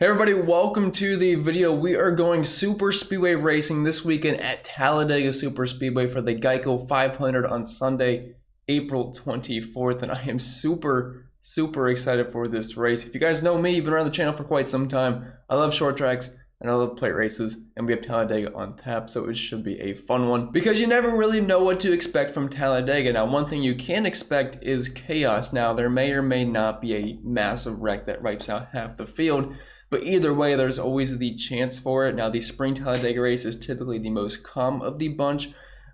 Hey everybody, welcome to the video. We are going super speedway racing this weekend at Talladega Super Speedway for the Geico 500 on Sunday, April 24th, and I am super excited for this race. If you guys know me, you've been around the channel for quite some time. I love short tracks and I love plate races, and we have Talladega on tap, so it should be a fun one because you never really know what to expect from Talladega. Now, one thing you can expect is chaos. Now, there may or may not be a massive wreck that wipes out half the field, but either way, there's always the chance for it. Now, the spring Talladega race is typically the most calm of the bunch,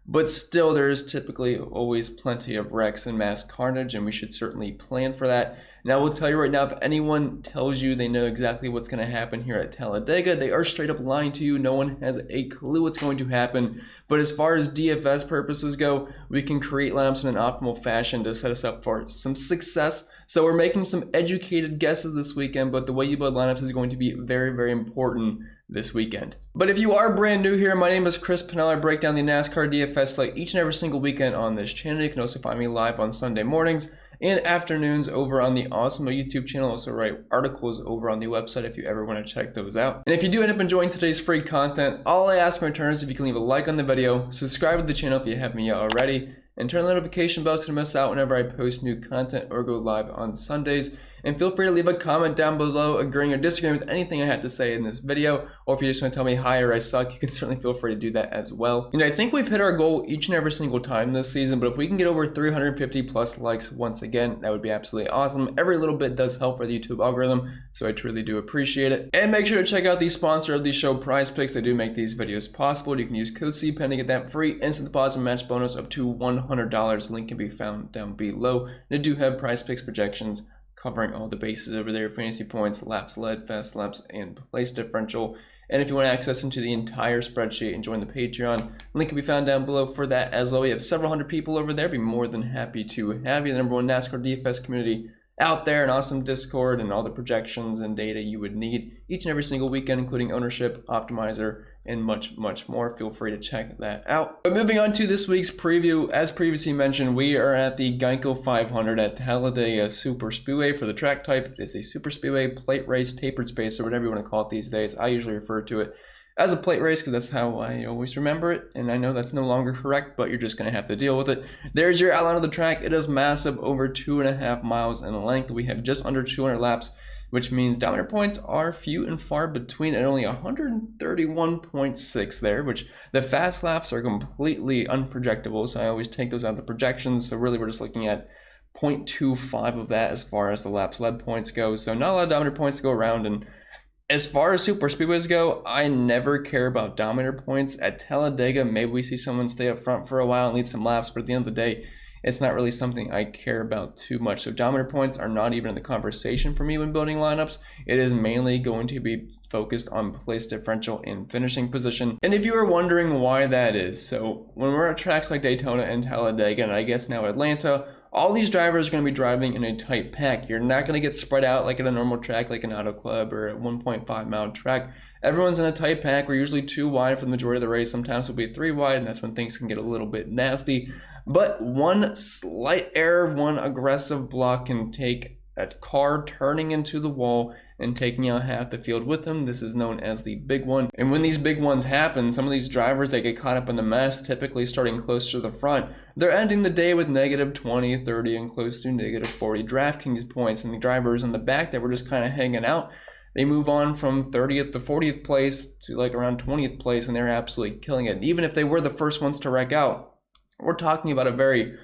but still there is typically always plenty of wrecks and mass carnage, and we should certainly plan for that. Now, I will tell you right now, if anyone tells you they know exactly what's going to happen here at Talladega, they are straight up lying to you. No one has a clue what's going to happen. But as far as DFS purposes go, we can create laps in an optimal fashion to set us up for some success. So we're making some educated guesses this weekend, but the way you build lineups is going to be very important this weekend. But if you are brand new here, my name is Pennell. I break down the NASCAR DFS slate each and every single weekend on this channel. You can also find me live on Sunday mornings and afternoons over on the Awesome YouTube channel. Also write articles over on the website if you ever want to check those out. And if you do end up enjoying today's free content, all I ask in return is if you can leave a like on the video, subscribe to the channel if you haven't yet already, and turn the notification bell to miss out whenever I post new content or go live on Sundays. And feel free to leave a comment down below agreeing or disagreeing with anything I had to say in this video, or if you just want to tell me hi or I suck, you can certainly feel free to do that as well. And I think we've hit our goal each and every single time this season, but if we can get over 350 plus likes once again, that would be absolutely awesome. Every little bit does help for the YouTube algorithm, so I truly do appreciate it. And make sure to check out the sponsor of the show, Prize Picks. They do make these videos possible. You can use code CPEN to get that free instant deposit match bonus up to $100. The link can be found down below. They do have Prize Picks projections covering all the bases over there: fantasy points, laps led, fast laps, and place differential. And if you want access into the entire spreadsheet and join the Patreon, link can be found down below for that as well. We have several hundred people over there. Be more than happy to have you. The #1 NASCAR DFS community out there, an awesome Discord, and all the projections and data you would need each and every single weekend, including ownership, optimizer, and much more. Feel free to check that out. But moving on to this week's preview, as previously mentioned, we are at the Geico 500 at Talladega Super Speedway. For the track type, it is a super speedway, plate race, tapered space, or whatever you want to call it these days. I usually refer to it as a plate race because that's how I always remember it, and I know that's no longer correct, but you're just going to have to deal with it. There's your outline of the track. It is massive, over 2.5 miles in length. We have just under 200 laps, which means dominator points are few and far between at only 131.6 there, which the fast laps are completely unprojectable, so I always take those out of the projections. So really we're just looking at 0.25 of that as far as the laps led points go, so not a lot of dominator points to go around. And as far as super speedways go, I never care about dominator points. At Talladega, maybe we see someone stay up front for a while and lead some laps, but at the end of the day, it's not really something I care about too much. So dominator points are not even in the conversation for me when building lineups. It is mainly going to be focused on place differential and finishing position. And if you are wondering why that is, so when we're at tracks like Daytona and Talladega, and I guess now Atlanta, all these drivers are going to be driving in a tight pack. You're not going to get spread out like at a normal track, like an auto club or a 1.5 mile track. Everyone's in a tight pack. We're usually 2 wide for the majority of the race. Sometimes we'll be 3 wide, and that's when things can get a little bit nasty. But one slight error, one aggressive block can take a car turning into the wall and taking out half the field with them. This is known as the big one. And when these big ones happen, some of these drivers that get caught up in the mess, typically starting close to the front, they're ending the day with -20, 30, and close to -40 DraftKings points. And the drivers in the back that were just kind of hanging out, they move on from 30th to 40th place to like around 20th place, and they're absolutely killing it. Even if they were the first ones to wreck out, we're talking about a very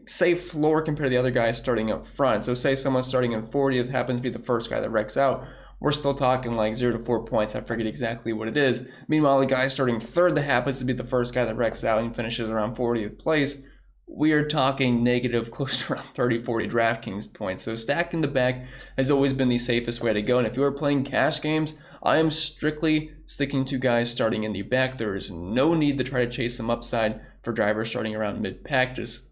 safe floor compared to the other guys starting up front. So say someone starting in 40th happens to be the first guy that wrecks out, we're still talking like 0 to 4 points. I forget exactly what it is. Meanwhile, the guy starting third that happens to be the first guy that wrecks out and finishes around 40th place, we are talking negative close to around 30, 40 DraftKings points. So stacking the back has always been the safest way to go. And if you are playing cash games, I am strictly sticking to guys starting in the back. There is no need to try to chase some upside for drivers starting around mid-pack. Just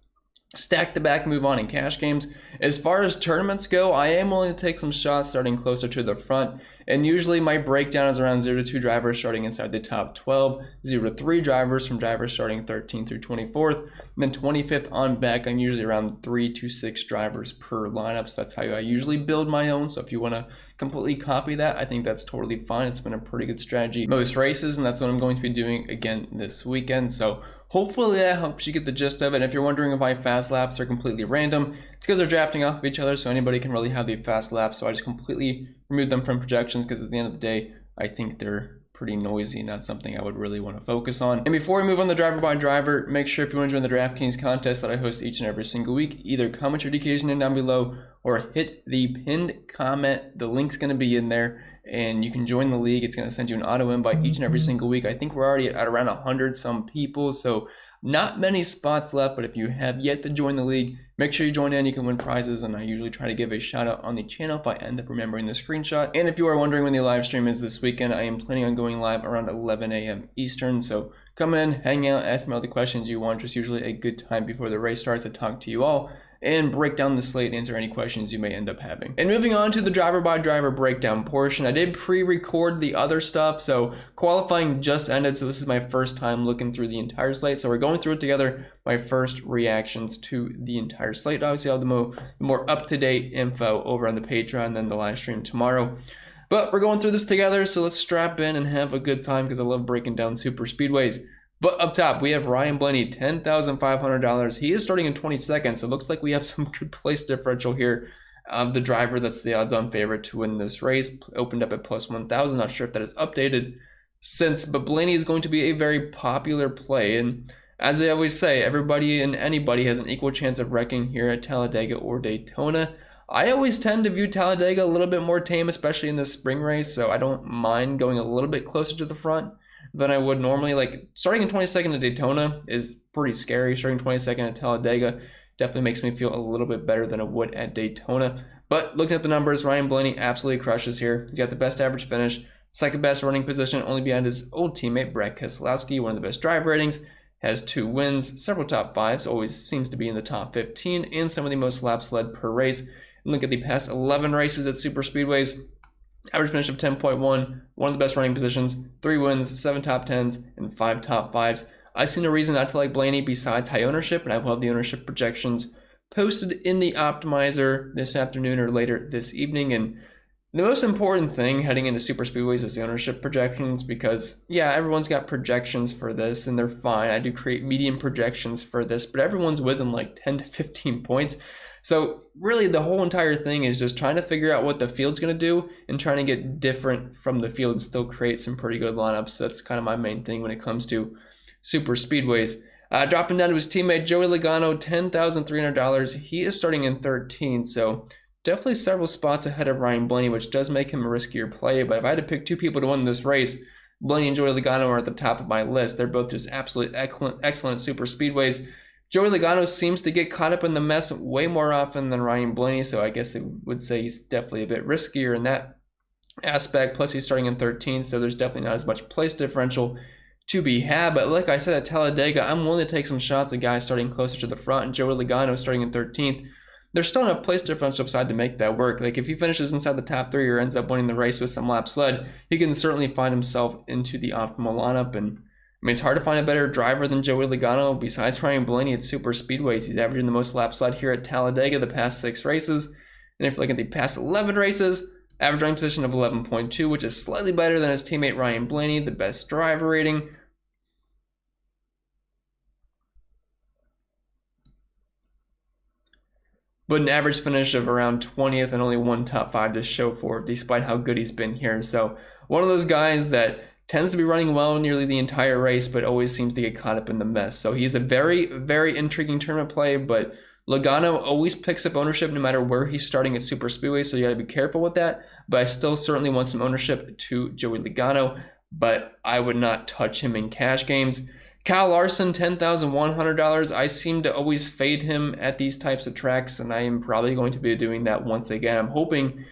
stack the back, move on in cash games. As far as tournaments go, I am willing to take some shots starting closer to the front, and usually my breakdown is around 0 to 2 drivers starting inside the top 12, 0 to 3 drivers from drivers starting 13th through 24th, and then 25th on back. I'm usually around 3 to 6 drivers per lineup, so that's how I usually build my own. So if you want to completely copy that, I think that's totally fine. It's been a pretty good strategy most races, and that's what I'm going to be doing again this weekend. So hopefully that helps you get the gist of it. And if you're wondering why fast laps are completely random, it's because they're drafting off of each other, so anybody can really have the fast laps. So I just completely removed them from projections because at the end of the day, I think they're pretty noisy and not something I would really want to focus on. And before we move on to driver by driver, make sure if you want to join the DraftKings contest that I host each and every single week, either comment your DK's name down below or hit the pinned comment. The link's going to be in there, and you can join the league. It's going to send you an auto invite each and every single week. I think we're already at around 100 some people, so not many spots left, but if you have yet to join the league, make sure you join in. You can win prizes, and I usually try to give a shout out on the channel if I end up remembering the screenshot. And if you are wondering when the live stream is this weekend, I am planning on going live around 11 a.m. Eastern, so come in, hang out, ask me all the questions you want. Just usually a good time before the race starts to talk to you all and break down the slate and answer any questions you may end up having. And moving on to the driver by driver breakdown portion, I did pre-record the other stuff, so qualifying just ended, so this is my first time looking through the entire slate, so we're going through it together, my first reactions to the entire slate. Obviously I'll have the more up-to-date info over on the Patreon and then the live stream tomorrow. But we're going through this together, so let's strap in and have a good time because I love breaking down super speedways. But up top, we have Ryan Blaney, $10,500. He is starting in 22nd, so it looks like we have some good place differential here. The driver that's the odds-on favorite to win this race opened up at plus 1,000. Not sure if that is updated since, but Blaney is going to be a very popular play. And as I always say, everybody and anybody has an equal chance of wrecking here at Talladega or Daytona. I always tend to view Talladega a little bit more tame, especially in this spring race, so I don't mind going a little bit closer to the front than I would normally. Like starting in 22nd at Daytona is pretty scary. Starting 22nd at Talladega definitely makes me feel a little bit better than it would at Daytona. But looking at the numbers, Ryan Blaney absolutely crushes here. He's got the best average finish, second best running position, only behind his old teammate Brad Keselowski, one of the best drive ratings, has 2 wins, several top 5s, always seems to be in the top 15, and some of the most laps led per race. And look at the past 11 races at super speedways. Average finish of 10.1, one of the best running positions, 3 wins, 7 top 10s, and 5 top 5s. I see no reason not to like Blaney besides high ownership, and I will have the ownership projections posted in the optimizer this afternoon or later this evening. And the most important thing heading into super speedways is the ownership projections, because yeah, everyone's got projections for this and they're fine. I do create median projections for this, but everyone's within like 10 to 15 points. So really the whole entire thing is just trying to figure out what the field's going to do and trying to get different from the field and still create some pretty good lineups. That's kind of my main thing when it comes to super speedways. Dropping down to his teammate Joey Logano, $10,300. He is starting in 13th, so definitely several spots ahead of Ryan Blaney, which does make him a riskier play. But if I had to pick 2 people to win this race, Blaney and Joey Logano are at the top of my list. They're both just absolutely excellent super speedways. Joey Logano seems to get caught up in the mess way more often than Ryan Blaney, so I guess I would say he's definitely a bit riskier in that aspect. Plus, he's starting in 13th, so there's definitely not as much place differential to be had. But like I said at Talladega, I'm willing to take some shots at guys starting closer to the front, and Joey Logano starting in 13th. There's still enough place differential upside to make that work. Like if he finishes inside the top 3 or ends up winning the race with some laps led, he can certainly find himself into the optimal lineup. And I mean, it's hard to find a better driver than Joey Logano besides Ryan Blaney at super speedways. He's averaging the most laps led here at Talladega the past 6 races. And if you look at the past 11 races, average running position of 11.2, which is slightly better than his teammate Ryan Blaney, the best driver rating. But an average finish of around 20th and only 1 top 5 to show for it, despite how good he's been here. So one of those guys that tends to be running well nearly the entire race, but always seems to get caught up in the mess. So he's a very, very intriguing tournament play, but Logano always picks up ownership no matter where he's starting at super speedway, so you gotta be careful with that. But I still certainly want some ownership to Joey Logano, but I would not touch him in cash games. Kyle Larson, $10,100. I seem to always fade him at these types of tracks, and I am probably going to be doing that once again. I'm hoping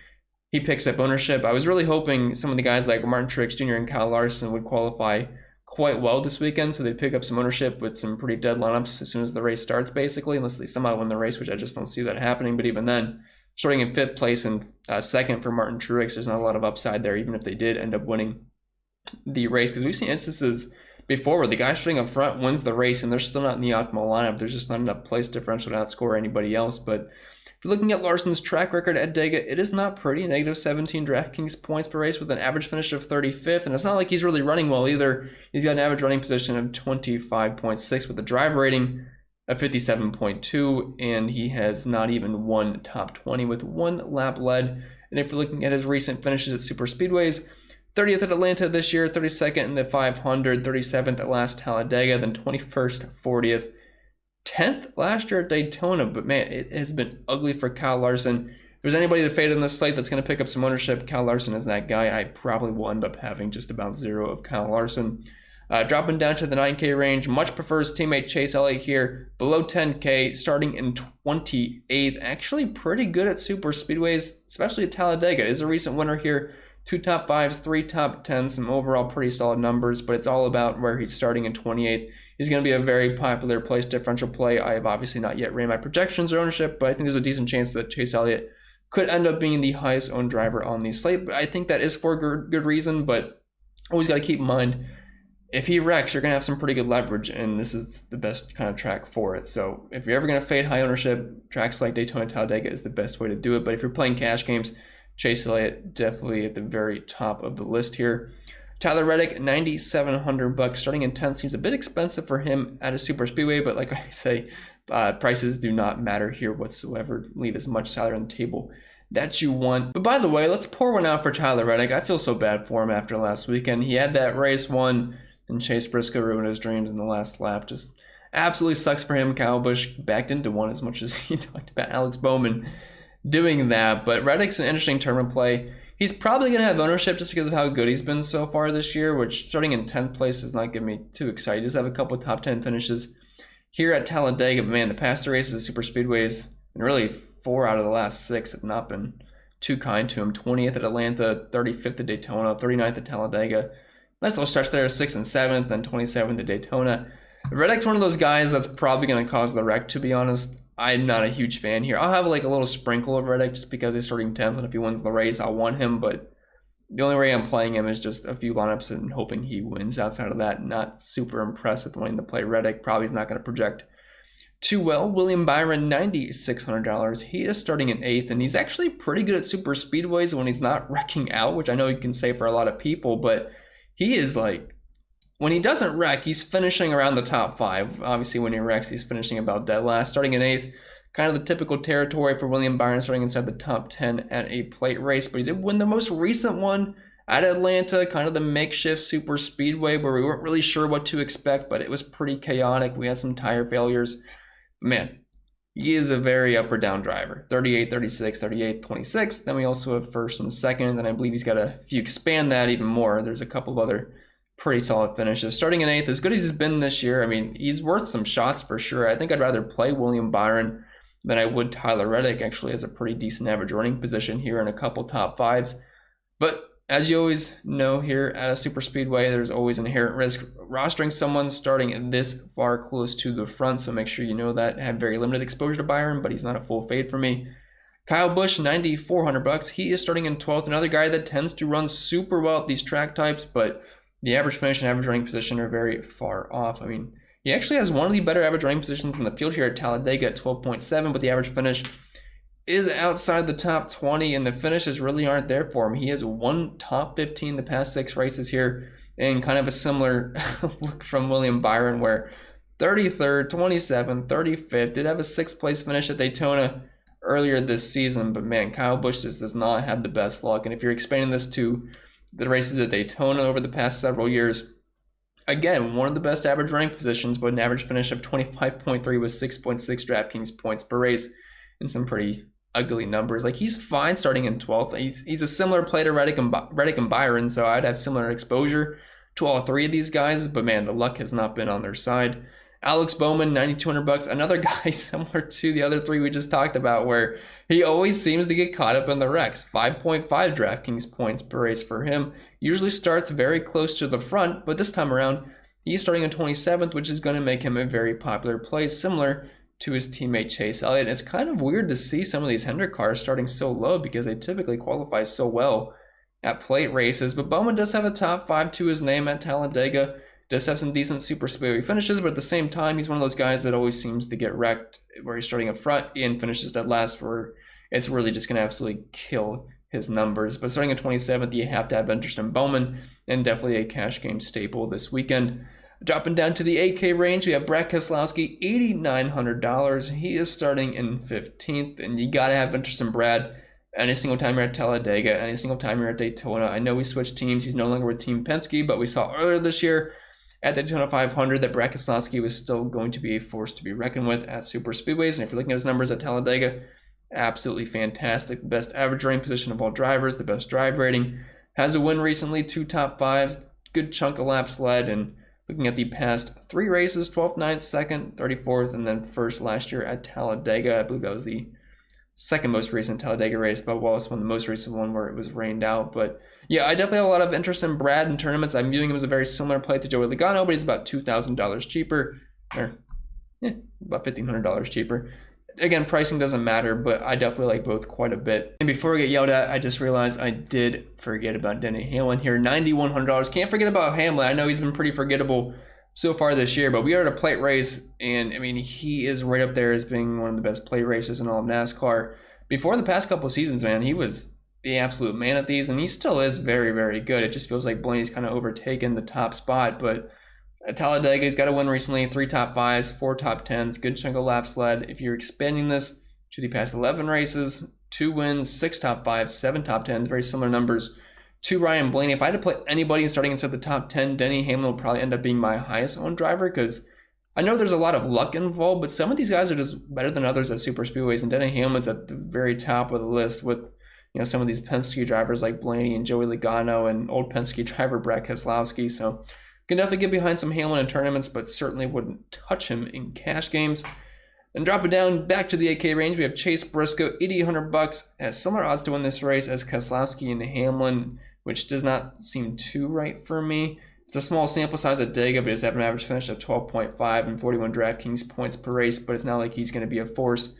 he picks up ownership. I was really hoping some of the guys like Martin Truex Jr. and Kyle Larson would qualify quite well this weekend, so they pick up some ownership with some pretty dead lineups as soon as the race starts, basically, unless they somehow win the race, which I just don't see that happening. But even then, starting in 5th place and second for Martin Truex, there's not a lot of upside there, even if they did end up winning the race, because we've seen instances before where the guy starting up front wins the race and they're still not in the optimal lineup. There's just not enough place differential to outscore anybody else. But if you're looking at Larson's track record at Dega, it is not pretty. Negative 17 DraftKings points per race with an average finish of 35th. And it's not like he's really running well either. He's got an average running position of 25.6 with a driver rating of 57.2. And he has not even won top 20 with 1 lap led. And if you're looking at his recent finishes at super speedways, 30th at Atlanta this year, 32nd in the 500, 37th at last Talladega, then 21st, 40th, 10th last year at Daytona. But man, it has been ugly for Kyle Larson. If there's anybody to fade in this slate that's going to pick up some ownership, Kyle Larson is that guy. I probably will end up having just about 0 of Kyle Larson. Dropping down to the 9K range, much prefers teammate Chase Elliott here, below 10K, starting in 28th. Actually pretty good at super speedways, especially at Talladega. Is a recent winner here. 2 top 5s, 3 top 10s, some overall pretty solid numbers, but it's all about where he's starting in 28th. He's going to be a very popular place differential play. I have obviously not yet ran my projections or ownership, but I think there's a decent chance that Chase Elliott could end up being the highest owned driver on the slate. But I think that is for good reason, but always got to keep in mind, if he wrecks, you're going to have some pretty good leverage, and this is the best kind of track for it. So if you're ever going to fade high ownership, tracks like Daytona, Talladega is the best way to do it. But if you're playing cash games, Chase Elliott definitely at the very top of the list here. Tyler Reddick, $9,700, starting in 10th, seems a bit expensive for him at a super speedway, but like I say, prices do not matter here whatsoever. Leave as much salary on the table that you want. But by the way, let's pour one out for Tyler Reddick. I feel so bad for him after last weekend. He had that race won, and Chase Briscoe ruined his dreams in the last lap. Just absolutely sucks for him. Kyle Busch backed into one as much as he talked about Alex Bowman doing that. But Reddick's an interesting tournament play. He's probably going to have ownership just because of how good he's been so far this year, which starting in 10th place does not get me too excited. He does have a couple of top 10 finishes here at Talladega. But man, the past 3 races of super speedways, and really 4 out of the last 6 have not been too kind to him. 20th at Atlanta, 35th at Daytona, 39th at Talladega. Nice little stretch there, 6th and 7th, then 27th at Daytona. Reddick's one of those guys that's probably going to cause the wreck, to be honest. I'm not a huge fan here. I'll have like a little sprinkle of Reddick just because he's starting 10th, and if he wins the race, I'll want him. But the only way I'm playing him is just a few lineups and hoping he wins. Outside of that, not super impressed with wanting to play Reddick. Probably is not going to project too well. William Byron, $9,600. He is starting in 8th, and he's actually pretty good at super speedways when he's not wrecking out, which I know you can say for a lot of people, but he is like, when he doesn't wreck, he's finishing around the top 5. Obviously, when he wrecks, he's finishing about dead last. Starting in 8th, kind of the typical territory for William Byron, starting inside the top 10 at a plate race. But he did win the most recent one at Atlanta, kind of the makeshift super speedway where we weren't really sure what to expect, but it was pretty chaotic. We had some tire failures. Man, he is a very up or down driver. 38, 36, 38, 26. Then we also have first and second, and I believe he's got if you expand that even more, there's a couple of other pretty solid finishes. Starting in 8th, as good as he's been this year, I mean, he's worth some shots for sure. I think I'd rather play William Byron than I would Tyler Reddick. Actually has a pretty decent average running position here in a couple top 5s. But as you always know here at a super speedway, there's always inherent risk rostering someone starting this far close to the front. So make sure you know that. I have very limited exposure to Byron, but he's not a full fade for me. Kyle Busch, $9,400. He is starting in 12th. Another guy that tends to run super well at these track types, but the average finish and average running position are very far off. I mean, he actually has one of the better average running positions in the field here at Talladega at 12.7, but the average finish is outside the top 20, and the finishes really aren't there for him. He has won top 15 the past 6 races here, and kind of a similar look from William Byron, where 33rd, 27th, 35th, did have a 6th place finish at Daytona earlier this season, but man, Kyle Busch just does not have the best luck. And if you're expanding this to the races at Daytona over the past several years, again, one of the best average running positions, but an average finish of 25.3 with 6.6 DraftKings points per race, and some pretty ugly numbers. Like, he's fine starting in 12th. He's a similar play to Reddick and Byron, so I'd have similar exposure to all 3 of these guys, but man, the luck has not been on their side. Alex Bowman, $9,200. Another guy similar to the other 3 we just talked about, where he always seems to get caught up in the wrecks. 5.5 DraftKings points per race for him. Usually starts very close to the front, but this time around, He's starting in 27th, which is going to make him a very popular play, similar to his teammate Chase Elliott. It's kind of weird to see some of these Hendrick cars starting so low because they typically qualify so well at plate races. But Bowman does have a top 5 to his name at Talladega. Does have some decent super speedway finishes, but at the same time, he's one of those guys that always seems to get wrecked where he's starting up front and finishes dead last, where it's really just going to absolutely kill his numbers. But starting at 27th, you have to have interest in Bowman, and definitely a cash game staple this weekend. Dropping down to the 8K range, we have Brad Keselowski, $8,900. He is starting in 15th, and you got to have interest in Brad any single time you're at Talladega, any single time you're at Daytona. I know we switched teams. He's no longer with Team Penske, but we saw earlier this year at the Daytona 500 that Brad Keselowski was still going to be a force to be reckoned with at super speedways. And if you're looking at his numbers at Talladega, absolutely fantastic. The best average rating position of all drivers, the best drive rating. Has a win recently, 2 top 5s, good chunk of laps led. And looking at the past 3 races, 12th, 9th, 2nd, 34th, and then 1st last year at Talladega. I believe that was the second most recent Talladega race. Bubba Wallace won the most recent one where it was rained out. But yeah, I definitely have a lot of interest in Brad in tournaments. I'm viewing him as a very similar play to Joey Logano, but he's about $2,000 cheaper, or about $1,500 cheaper. Again, pricing doesn't matter, but I definitely like both quite a bit. And before I get yelled at, I just realized I did forget about Denny Hamlin here, $9,100. Can't forget about Hamlin. I know he's been pretty forgettable so far this year, but we are at a plate race, and I mean, he is right up there as being one of the best plate racers in all of NASCAR. Before the past couple of seasons, man, he was the absolute man at these, and he still is very, very good. It just feels like Blaney's kind of overtaken the top spot, but at Talladega, he's got a win recently, 3 top 5s, 4 top 10s, good chunk of laps led. If you're expanding this to the past 11 races, 2 wins, 6 top 5s, 7 top 10s, very similar numbers to Ryan Blaney. If I had to play anybody starting inside the top 10, Denny Hamlin will probably end up being my highest owned driver, because I know there's a lot of luck involved, but some of these guys are just better than others at super speedways, and Denny Hamlin's at the very top of the list with, you know, some of these Penske drivers like Blaney and Joey Logano and old Penske driver Brad Keselowski. So can definitely get behind some Hamlin in tournaments, but certainly wouldn't touch him in cash games. Then dropping down back to the 8K range, we have Chase Briscoe, $8,800, has similar odds to win this race as Keselowski and Hamlin, which does not seem too right for me. It's a small sample size at Dega, but he's having an average finish of 12.5 and 41 DraftKings points per race, but it's not like he's going to be a force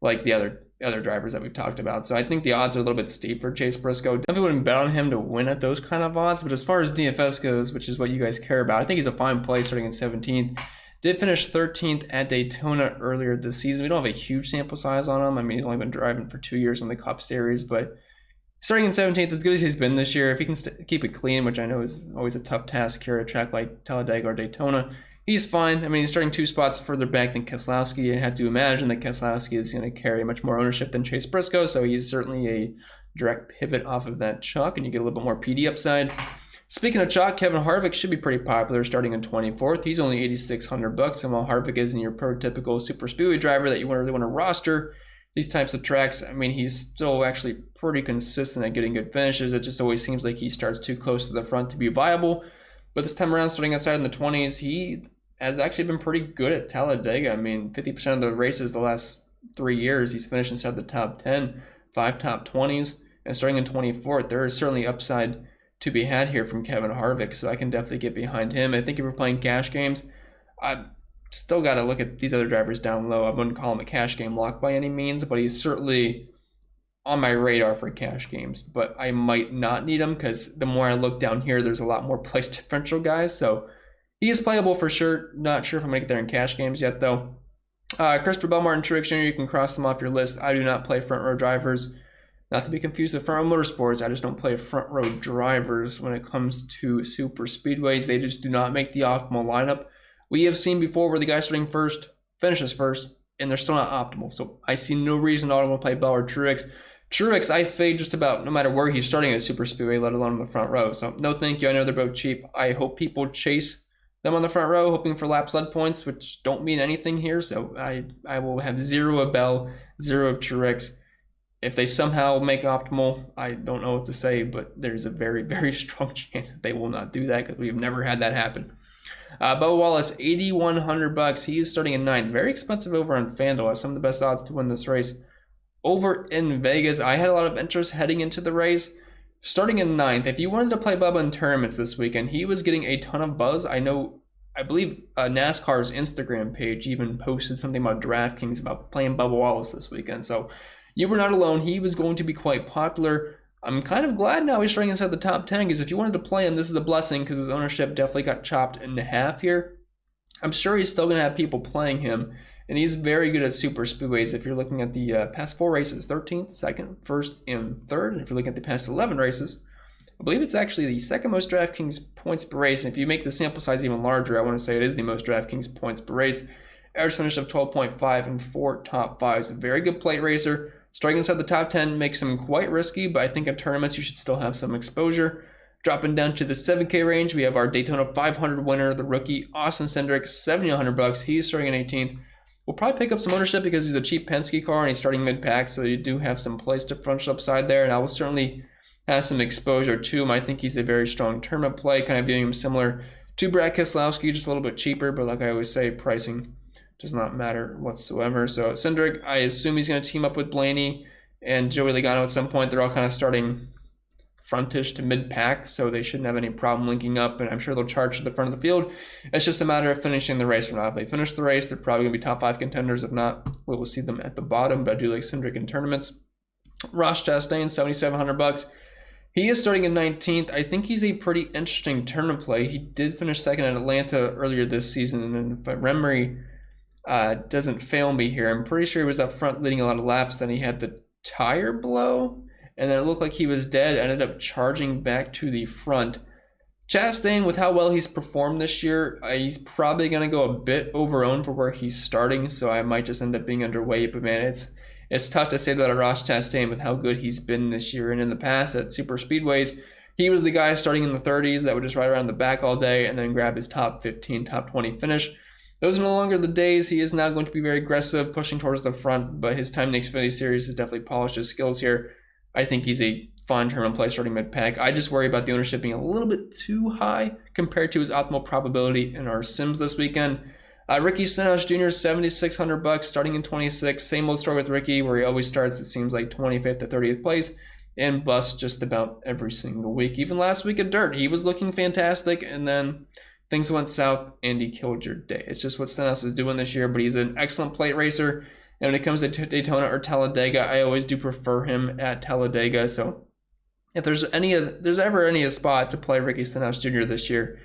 like the other drivers that we've talked about. So I think the odds are a little bit steep for Chase Briscoe. Definitely wouldn't bet on him to win at those kind of odds, but as far as DFS goes, which is what you guys care about, I think he's a fine play starting in 17th. Did finish 13th at Daytona earlier this season. We don't have a huge sample size on him. I mean, he's only been driving for 2 years in the Cup Series, but starting in 17th, as good as he's been this year, if he can keep it clean, which I know is always a tough task here at a track like Talladega or Daytona, he's fine. I mean, he's starting 2 spots further back than Keselowski. I had to imagine that Keselowski is going to carry much more ownership than Chase Briscoe, so he's certainly a direct pivot off of that chalk, and you get a little bit more PD upside. Speaking of chalk, Kevin Harvick should be pretty popular starting in 24th. He's only $8,600, and while Harvick isn't your prototypical super speedway driver that you really want to roster these types of tracks, I mean, he's still actually pretty consistent at getting good finishes. It just always seems like he starts too close to the front to be viable. But this time around, starting outside in the 20s, he has actually been pretty good at Talladega. I mean, 50% of the races the last 3 years, he's finished inside the top 10, 5 top 20s. And starting in 24th, there is certainly upside to be had here from Kevin Harvick, so I can definitely get behind him. I think if we're playing cash games, I've still got to look at these other drivers down low. I wouldn't call him a cash game lock by any means, but he's certainly on my radar for cash games. But I might not need him, because the more I look down here, there's a lot more price differential guys. So he is playable for sure. Not sure if I'm going to get there in cash games yet, though. Christopher Bell, Martin Truex Jr., you can cross them off your list. I do not play front row drivers. Not to be confused with front row motorsports, I just don't play front row drivers when it comes to super speedways. They just do not make the optimal lineup. We have seen before where the guy starting first finishes first, and they're still not optimal. So I see no reason I don't want to play Bell or Truex. Truex, I fade just about no matter where he's starting at a super speedway, let alone in the front row. So no thank you. I know they're both cheap. I hope people chase them on the front row, hoping for lap sled points, which don't mean anything here. So I will have 0 of Bell, 0 of Truex. If they somehow make optimal, I don't know what to say, but there's a very, very strong chance that they will not do that, because we've never had that happen. Bubba Wallace, $8,100. He is starting in 9th. Very expensive over on FanDuel. Has some of the best odds to win this race. Over in Vegas, I had a lot of interest heading into the race. Starting in 9th, if you wanted to play Bubba in tournaments this weekend, he was getting a ton of buzz. I know I believe NASCAR's Instagram page even posted something about DraftKings about playing Bubba Wallace this weekend. So you were not alone. He was going to be quite popular. I'm kind of glad now he's starting inside the top 10, because if you wanted to play him, this is a blessing, because his ownership definitely got chopped in half here. I'm sure he's still going to have people playing him, and he's very good at super speedways. If you're looking at the past 4 races, 13th, 2nd, 1st, and 3rd, and if you're looking at the past 11 races, I believe it's actually the 2nd most DraftKings points per race. And if you make the sample size even larger, I want to say it is the most DraftKings points per race. Average finish of 12.5 and 4 top 5s. A very good plate racer. Starting inside the top 10 makes him quite risky, but I think in tournaments you should still have some exposure. Dropping down to the 7K range, we have our Daytona 500 winner, the rookie Austin Cindric, $7,100. He's starting in 18th. We'll probably pick up some ownership because he's a cheap Penske car and he's starting mid-pack, so you do have some place differential upside there, and I will certainly have some exposure to him. I think he's a very strong tournament play, kind of viewing him similar to Brad Keselowski, just a little bit cheaper, but like I always say, pricing does not matter whatsoever. So Cindric, I assume he's going to team up with Blaney and Joey Logano at some point. They're all kind of starting frontish to mid-pack, so they shouldn't have any problem linking up, and I'm sure they'll charge to the front of the field. It's just a matter of finishing the race or not. If they finish the race, they're probably going to be top 5 contenders. If not, we will see them at the bottom, but I do like Cindric in tournaments. Ross Chastain, $7,700. He is starting in 19th. I think he's a pretty interesting tournament play. He did finish 2nd at Atlanta earlier this season, and if my memory doesn't fail me here, I'm pretty sure he was up front leading a lot of laps. Then he had the tire blow, and then it looked like he was dead. Ended up charging back to the front. Chastain, with how well he's performed this year, he's probably going to go a bit over-owned for where he's starting, so I might just end up being underweight. But man, it's tough to say that of Ross Chastain with how good he's been this year. And in the past at super speedways, he was the guy starting in the 30s that would just ride around the back all day and then grab his top 15, top 20 finish. Those are no longer the days. He is now going to be very aggressive, pushing towards the front, but his time in the Xfinity Series has definitely polished his skills here. I think he's a fun tournament play starting mid-pack. I just worry about the ownership being a little bit too high compared to his optimal probability in our sims this weekend. Ricky Stenhouse Jr., $7,600, starting in 26th. Same old story with Ricky, where he always starts, it seems like, 25th to 30th place and busts just about every single week. Even last week at Dirt, he was looking fantastic, and then things went south and he killed your day. It's just what Stenhouse is doing this year, but he's an excellent plate racer. And when it comes to Daytona or Talladega, I always do prefer him at Talladega. So if there's ever any spot to play Ricky Stenhouse Jr. this year,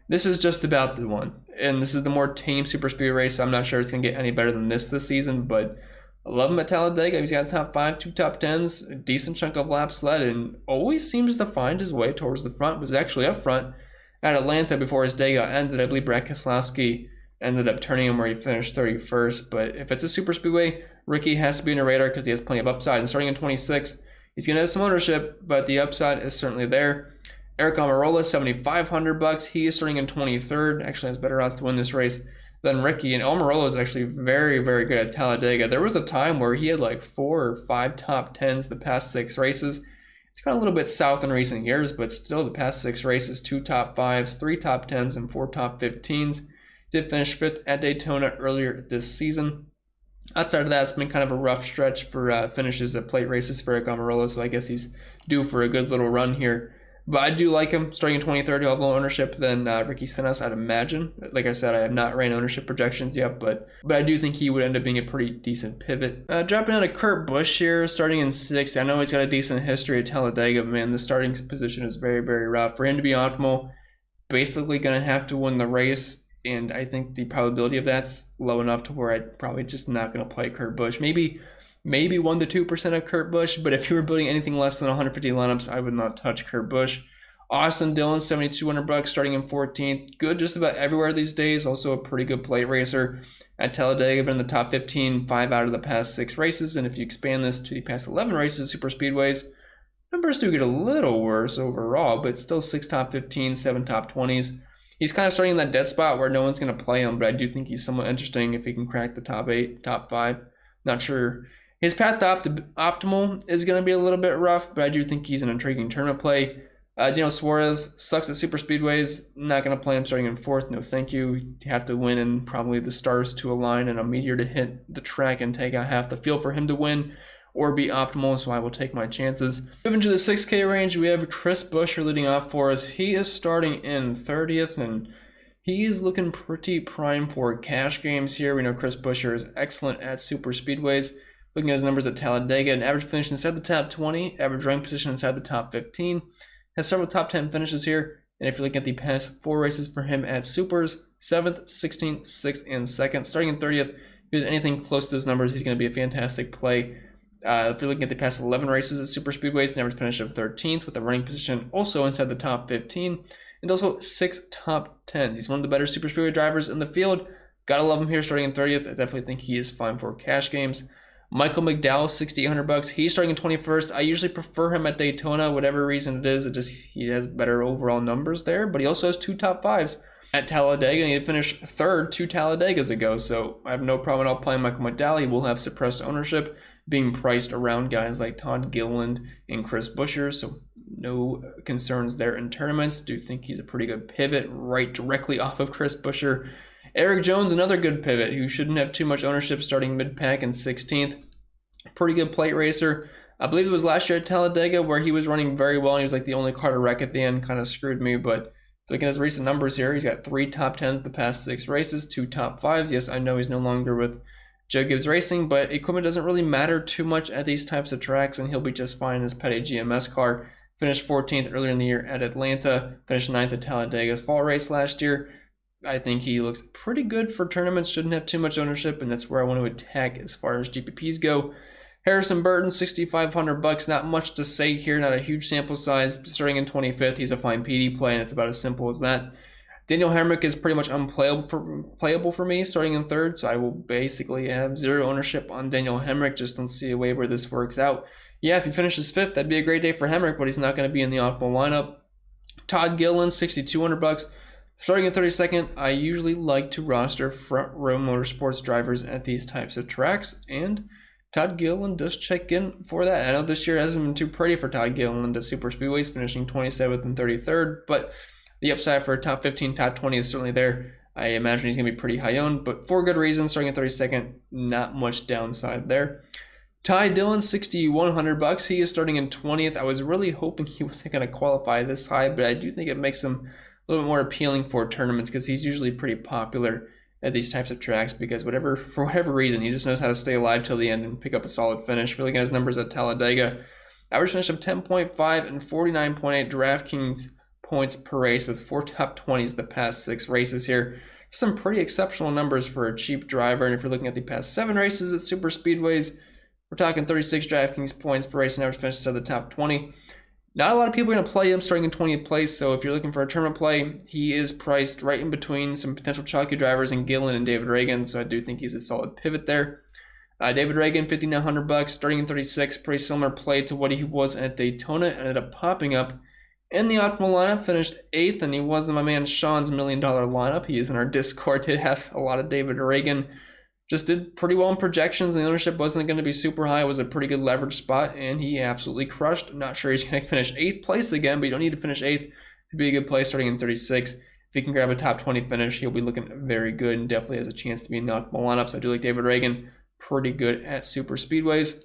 this is just about the one. And this is the more tame super speed race, so I'm not sure it's going to get any better than this season, but I love him at Talladega. He's got top 5, 2 top 10s, a decent chunk of laps led, and always seems to find his way towards the front. Was actually up front at Atlanta before his day got ended. I believe Brad Keselowski ended up turning him where he finished 31st, but if it's a super speedway, Ricky has to be in a radar because he has plenty of upside, and starting in 26, he's going to have some ownership, but the upside is certainly there. Eric Almirola, $7,500. He is starting in 23rd. Actually has better odds to win this race than Ricky. And Almirola is actually very, very good at Talladega. There was a time where he had like 4 or 5 top 10s the past 6 races. It's gone a little bit south in recent years, but still the past 6 races, 2 top 5s, 3 top 10s, and 4 top 15s. Did finish 5th at Daytona earlier this season. Outside of that, it's been kind of a rough stretch for finishes at plate races for Eric Almirola, so I guess he's due for a good little run here. But I do like him starting in 23rd. He'll have lower ownership than Ricky Stenhouse, I'd imagine. Like I said, I have not ran ownership projections yet, but I do think he would end up being a pretty decent pivot. Dropping down to Kurt Busch here, starting in 6th. I know he's got a decent history at Talladega, but man, the starting position is very, very rough. For him to be optimal, basically going to have to win the race, and I think the probability of that's low enough to where I'd probably just not going to play Kurt Busch. Maybe 1 to 2% of Kurt Busch, but if you were building anything less than 150 lineups, I would not touch Kurt Busch. Austin Dillon, $7,200, starting in 14th. Good just about everywhere these days. Also a pretty good plate racer at Talladega, been in the top 15 5 out of the past 6 races. And if you expand this to the past 11 races, super speedways, numbers do get a little worse overall, but still 6 top 15, 7 top 20s. He's kind of starting in that dead spot where no one's going to play him, but I do think he's somewhat interesting if he can crack the top 8, top 5. Not sure. His path to optimal is going to be a little bit rough, but I do think he's an intriguing tournament play. Daniel Suarez sucks at super speedways. Not going to play him starting in 4th. No thank you. You have to win and probably the stars to align and a meteor to hit the track and take out half the field for him to win or be optimal, so I will take my chances. Moving to the 6K range, we have Chris Buescher leading off for us. He is starting in 30th, and he is looking pretty prime for cash games here. We know Chris Buescher is excellent at super speedways. Looking at his numbers at Talladega, an average finish inside the top 20, average rank position inside the top 15. Has several top 10 finishes here. And if you're looking at the past 4 races for him at supers, 7th, 16th, 6th, and 2nd. Starting in 30th, if there's anything close to those numbers, he's going to be a fantastic play. If you're looking at the past 11 races at super speedways, an average finish of 13th with a running position also inside the top 15. And also 6 top 10. He's one of the better super speedway drivers in the field. Gotta love him here starting in 30th. I definitely think he is fine for cash games. Michael McDowell, $6,800. He's starting in 21st. I usually prefer him at Daytona, whatever reason it is. He has better overall numbers there, but he also has 2 top 5s at Talladega, and he had finished 3rd 2 Talladegas ago. So I have no problem at all playing Michael McDowell. He will have suppressed ownership, being priced around guys like Todd Gilliland and Chris Buescher. So no concerns there in tournaments. Do think he's a pretty good pivot right directly off of Chris Buescher. Eric Jones, another good pivot who shouldn't have too much ownership, starting mid-pack in 16th. Pretty good plate racer. I believe it was last year at Talladega where he was running very well. And he was like the only car to wreck at the end, kind of screwed me. But looking at his recent numbers here, he's got 3 top 10s the past 6 races, 2 top 5s. Yes, I know he's no longer with Joe Gibbs Racing, but equipment doesn't really matter too much at these types of tracks, and he'll be just fine in his Petty GMS car. Finished 14th earlier in the year at Atlanta. Finished 9th at Talladega's fall race last year. I think he looks pretty good for tournaments, shouldn't have too much ownership, and that's where I want to attack as far as GPPs go. Harrison Burton, $6,500. Not much to say here, not a huge sample size. Starting in 25th, he's a fine PD play, and it's about as simple as that. Daniel Hemrick is pretty much unplayable for me, starting in 3rd, so I will basically have 0 ownership on Daniel Hemrick. Just don't see a way where this works out. Yeah, if he finishes 5th, that'd be a great day for Hemrick, but he's not going to be in the optimal lineup. Todd Gilliland, $6,200. Starting at 32nd, I usually like to roster front row motorsports drivers at these types of tracks, and Todd Gilliland does check in for that. I know this year hasn't been too pretty for Todd Gilliland at super speedways, finishing 27th and 33rd, but the upside for a top 15, top 20 is certainly there. I imagine he's going to be pretty high owned, but for good reason. Starting at 32nd, not much downside there. Ty Dillon, $6,100. He is starting in 20th. I was really hoping he wasn't going to qualify this high, but I do think it makes him a little bit more appealing for tournaments because he's usually pretty popular at these types of tracks because for whatever reason, he just knows how to stay alive till the end and pick up a solid finish. Really got his numbers at Talladega. Average finish of 10.5 and 49.8 DraftKings points per race with 4 top 20s the past 6 races here. Some pretty exceptional numbers for a cheap driver. And if you're looking at the past 7 races at super speedways, we're talking 36 DraftKings points per race and average finishes at the top 20. Not a lot of people are going to play him starting in 20th place, so if you're looking for a tournament play, he is priced right in between some potential chalky drivers in Gillen and David Reagan, so I do think he's a solid pivot there. David Reagan, $5,900, starting in 36, pretty similar play to what he was at Daytona, ended up popping up in the optimal lineup, finished 8th, and he was in my man Sean's $1 million lineup. He is in our Discord, did have a lot of David Reagan. Just did pretty well in projections, and the ownership wasn't going to be super high. It was a pretty good leverage spot, and he absolutely crushed. Not sure he's going to finish 8th place again, but you don't need to finish 8th to be a good play starting in 36. If he can grab a top 20 finish, he'll be looking very good and definitely has a chance to be in the optimal lineups. I do like David Reagan, pretty good at super speedways.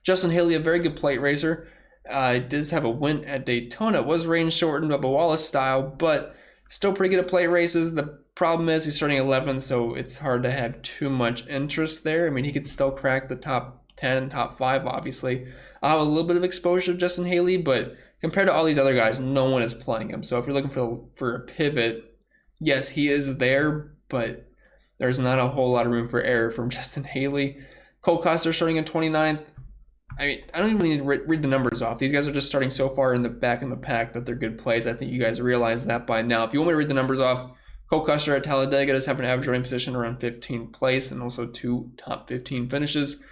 Justin Haley, a very good plate racer. Does have a win at Daytona. It was rain shortened, Bubba Wallace style, but still pretty good at plate races. The problem is he's starting 11th, so it's hard to have too much interest there. I mean, he could still crack the top 10, top 5, obviously. I'll have a little bit of exposure to Justin Haley, but compared to all these other guys, no one is playing him. So if you're looking for a pivot, yes, he is there, but there's not a whole lot of room for error from Justin Haley. Cole Coster starting in 29th. I mean, I don't even need to read the numbers off. These guys are just starting so far in the back in the pack that they're good plays. I think you guys realize that by now. If you want me to read the numbers off, Cole Custer at Talladega does have an average running position around 15th place and also 2 top 15 finishes.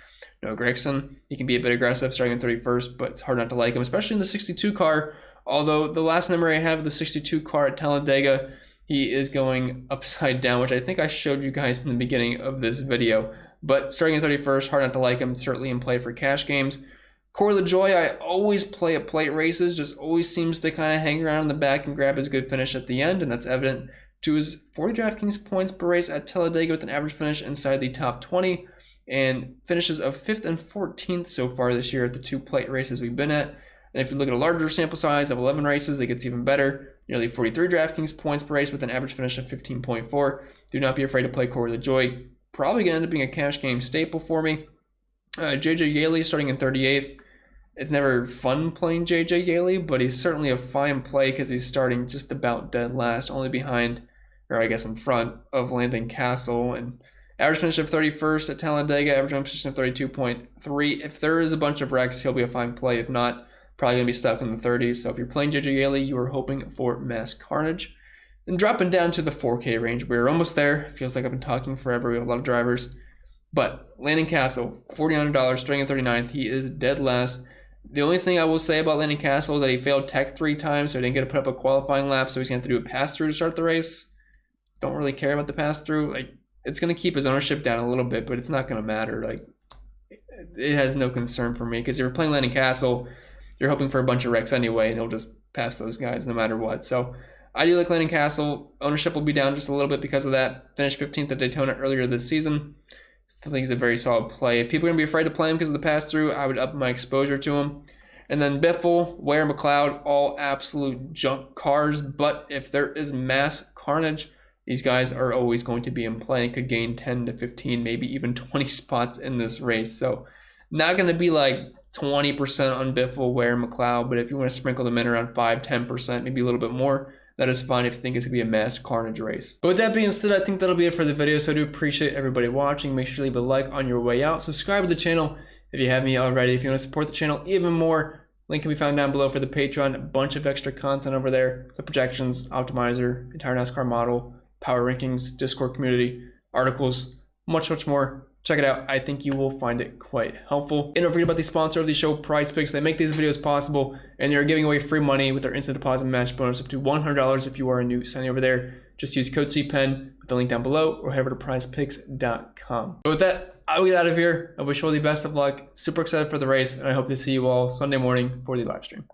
Noah Gragson, he can be a bit aggressive starting in 31st, but it's hard not to like him, especially in the 62 car. Although the last number I have, the 62 car at Talladega, he is going upside down, which I think I showed you guys in the beginning of this video. But starting at 31st, hard not to like him, certainly in play for cash games. Corey LaJoie, I always play at plate races, just always seems to kind of hang around in the back and grab his good finish at the end, and that's evident to his 40 DraftKings points per race at Talladega with an average finish inside the top 20, and finishes of 5th and 14th so far this year at the 2 plate races we've been at. And if you look at a larger sample size of 11 races, it gets even better. nearly 43 DraftKings points per race with an average finish of 15.4. Do not be afraid to play Corey LaJoie. Probably going to end up being a cash game staple for me. JJ Yaley starting in 38th. It's never fun playing JJ Yaley, but he's certainly a fine play because he's starting just about dead last, only behind, or I guess in front of Landon Castle. And average finish of 31st at Talladega, average run position of 32.3. If there is a bunch of wrecks, he'll be a fine play. If not, probably going to be stuck in the 30s. So if you're playing JJ Yaley, you are hoping for mass carnage. And dropping down to the 4K range, we're almost there. Feels like I've been talking forever. We have a lot of drivers. But Landon Castle, $4,900, starting at 39th. He is dead last. The only thing I will say about Landon Castle is that he failed tech 3 times, so he didn't get to put up a qualifying lap, so he's going to have to do a pass-through to start the race. Don't really care about the pass-through. Like, it's going to keep his ownership down a little bit, but it's not going to matter. Like, it has no concern for me, because if you're playing Landon Castle, you're hoping for a bunch of wrecks anyway, and he'll just pass those guys no matter what. So I do like Landon Castle. Ownership will be down just a little bit because of that. Finished 15th at Daytona earlier this season. Still think he's a very solid play. If people are going to be afraid to play him because of the pass-through, I would up my exposure to him. And then Biffle, Ware, McLeod, all absolute junk cars. But if there is mass carnage, these guys are always going to be in play and could gain 10 to 15, maybe even 20 spots in this race. So not going to be like 20% on Biffle, Ware, McLeod. But if you want to sprinkle them in around 5-10%, maybe a little bit more, that is fine if you think it's going to be a mass carnage race. But with that being said, I think that'll be it for the video. So I do appreciate everybody watching. Make sure to leave a like on your way out. Subscribe to the channel if you haven't already. If you want to support the channel even more, link can be found down below for the Patreon. A bunch of extra content over there. The projections, optimizer, entire NASCAR model, power rankings, Discord community, articles, much, much more. Check it out. I think you will find it quite helpful. And don't forget about the sponsor of the show, PrizePicks. They make these videos possible, and they're giving away free money with their instant deposit match bonus up to $100 if you are a new signing over there. Just use code CPEN with the link down below, or head over to prizepicks.com. But with that, I'll get out of here. I wish you all the best of luck. Super excited for the race, and I hope to see you all Sunday morning for the live stream.